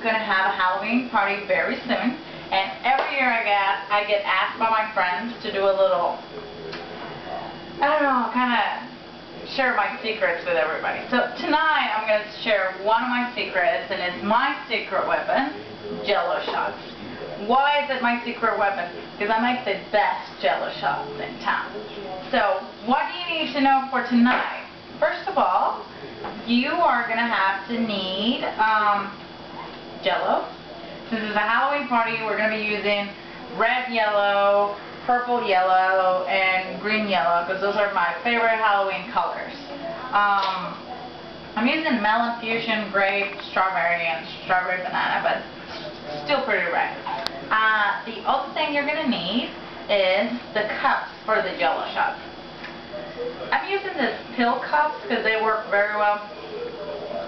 gonna have a Halloween party very soon, and every year I get asked by my friends to do a little, I don't know, kind of share my secrets with everybody. So tonight I'm going to share one of my secrets, and it's my secret weapon, Jello Shots. Why is it my secret weapon? Because I make the best Jello Shots in town. So what do you need to know for tonight? First of all, you are going to have to need Jello. Since it's a Halloween party, we're going to be using red yellow, purple yellow, and green yellow, because those are my favorite Halloween colors. I'm using melon fusion, grape, strawberry, and strawberry banana, but still pretty red. The other thing you're going to need is the cups for the Jello Shots. I'm using the pill cups because they work very well.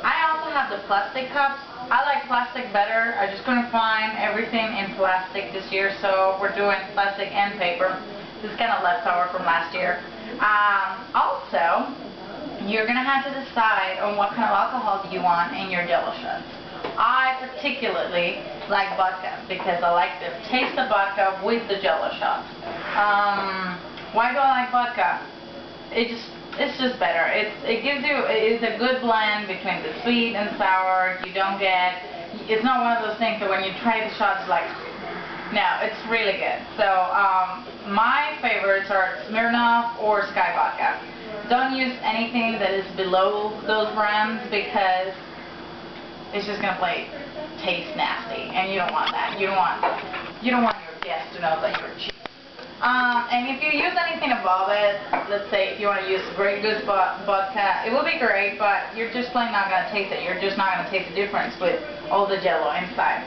I also have the plastic cups. I like plastic better. I just couldn't find everything in plastic this year, so we're doing plastic and paper. This is kind of leftover from last year. Also, you're going to have to decide on what kind of alcohol you want in your Jello Shots. I particularly like vodka because I like the taste of vodka with the Jello Shots. Why do I like vodka? It's just better. It's a good blend between the sweet and sour. You don't get, it's not one of those things that when you try the shots, like, no, it's really good. So my favorites are Smirnoff or Sky Vodka. Don't use anything that is below those brands because it's just gonna taste nasty, and you don't want that. You don't want your guests to know that you're cheap. And if you use anything above it, let's say if you want to use Grey Goose vodka, it will be great, but you're just plain not going to taste it. You're just not going to taste the difference with all the Jello inside.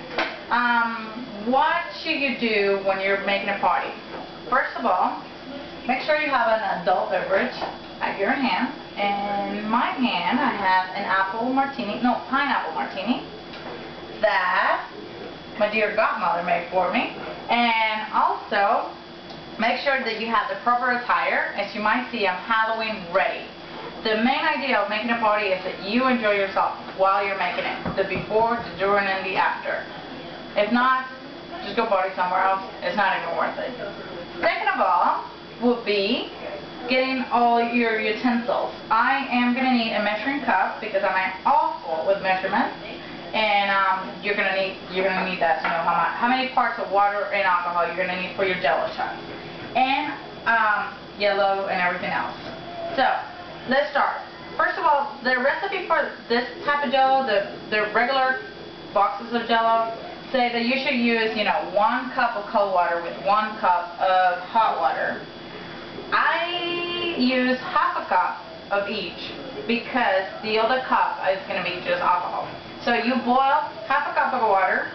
What should you do when you're making a party? First of all, make sure you have an adult beverage at your hand. In my hand, I have an pineapple martini that my dear godmother made for me. And also, make sure that you have the proper attire. As you might see, I'm Halloween ready. The main idea of making a party is that you enjoy yourself while you're making it. The before, the during, and the after. If not, just go party somewhere else. It's not even worth it. Second of all would be getting all your utensils. I am going to need a measuring cup because I'm awful with measurements. And you're gonna need that to know how many parts of water and alcohol you're gonna need for your Jello Shots, and yellow and everything else. So let's start. First of all, the recipe for this type of Jello, the regular boxes of Jello, say that you should use 1 cup of cold water with 1 cup of hot water. I use half a cup of each because the other cup is gonna be just alcohol. So you boil half a cup of water,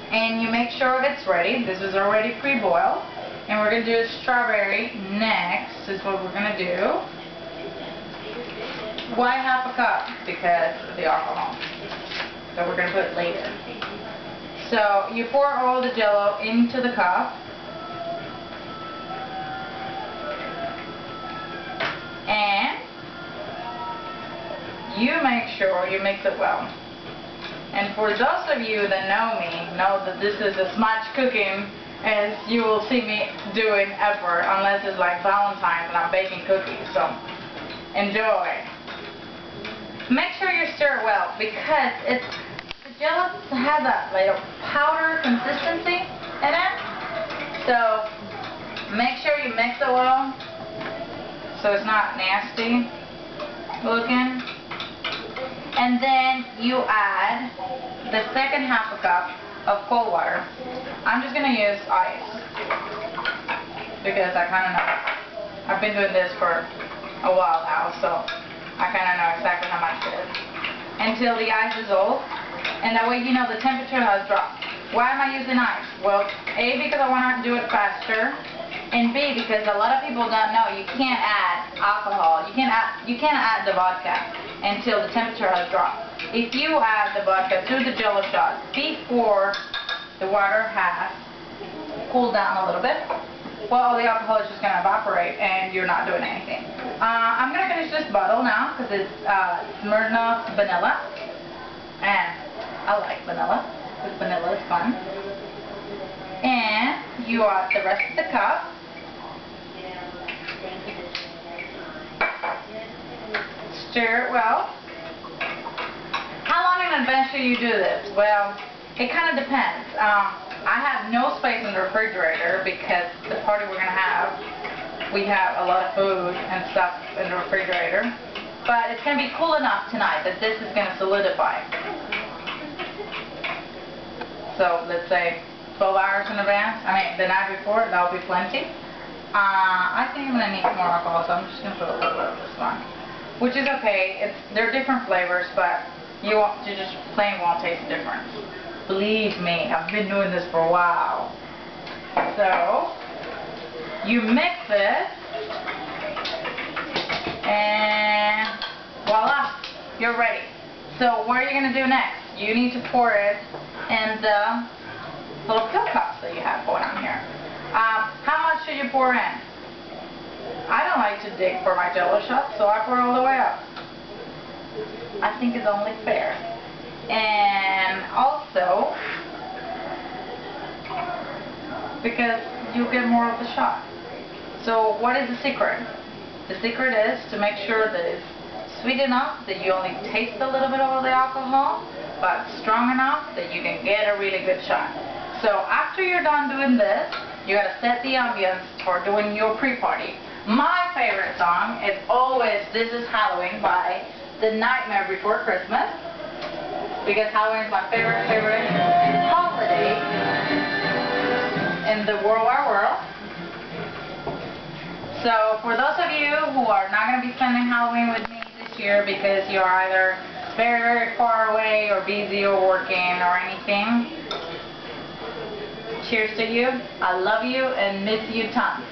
and you make sure it's ready. This is already pre-boiled. And we're going to do strawberry next, is what we're going to do. Why half a cup? Because of the alcohol that we're going to put later. So you pour all the Jello into the cup. And you make sure you mix it well. And for those of you that know me, know that this is as much cooking as you will see me doing ever, unless it's like Valentine's and I'm baking cookies. So enjoy. Make sure you stir it well because the Jello has a powder consistency in it. So make sure you mix it well so it's not nasty looking. And then you add the second half a cup of cold water. I'm just going to use ice because I kind of know. I've been doing this for a while now, so I kind of know exactly how much it is. Until the ice dissolves, and that way the temperature has dropped. Why am I using ice? Well, A, because I want to do it faster, and B, because a lot of people don't know you can't add alcohol. You can't add the vodka until the temperature has dropped. If you add the vodka to the Jello Shots before the water has cooled down a little bit, well, the alcohol is just going to evaporate and you're not doing anything. I'm going to finish this bottle now because it's Smirnoff Vanilla. And I like vanilla, because vanilla is fun. And you add the rest of the cup. Stir it well. How long in advance should you do this? Well, it kind of depends. I have no space in the refrigerator because the party we're going to have, we have a lot of food and stuff in the refrigerator. But it's going to be cool enough tonight that this is going to solidify. So let's say 12 hours in advance. I mean, the night before, that'll be plenty. I think I'm going to need more alcohol, so I'm just going to put a little bit of this one. Which is okay. They're different flavors, but you just plain won't taste the difference. Believe me, I've been doing this for a while. So, you mix it, and voila, you're ready. So what are you going to do next? You need to pour it in the little pill cups that you have going on here. How much should you pour in? I don't like to dig for my Jello shots, so I pour all the way up. I think it's only fair. And also, because you'll get more of the shot. So what is the secret? The secret is to make sure that it's sweet enough that you only taste a little bit of the alcohol, but strong enough that you can get a really good shot. So after you're done doing this, you gotta set the ambience for doing your pre-party. My favorite song is always This Is Halloween by The Nightmare Before Christmas, because Halloween is my favorite holiday in the world wide world. So for those of you who are not going to be spending Halloween with me this year because you're either very, very far away or busy or working or anything, cheers to you. I love you and miss you tons.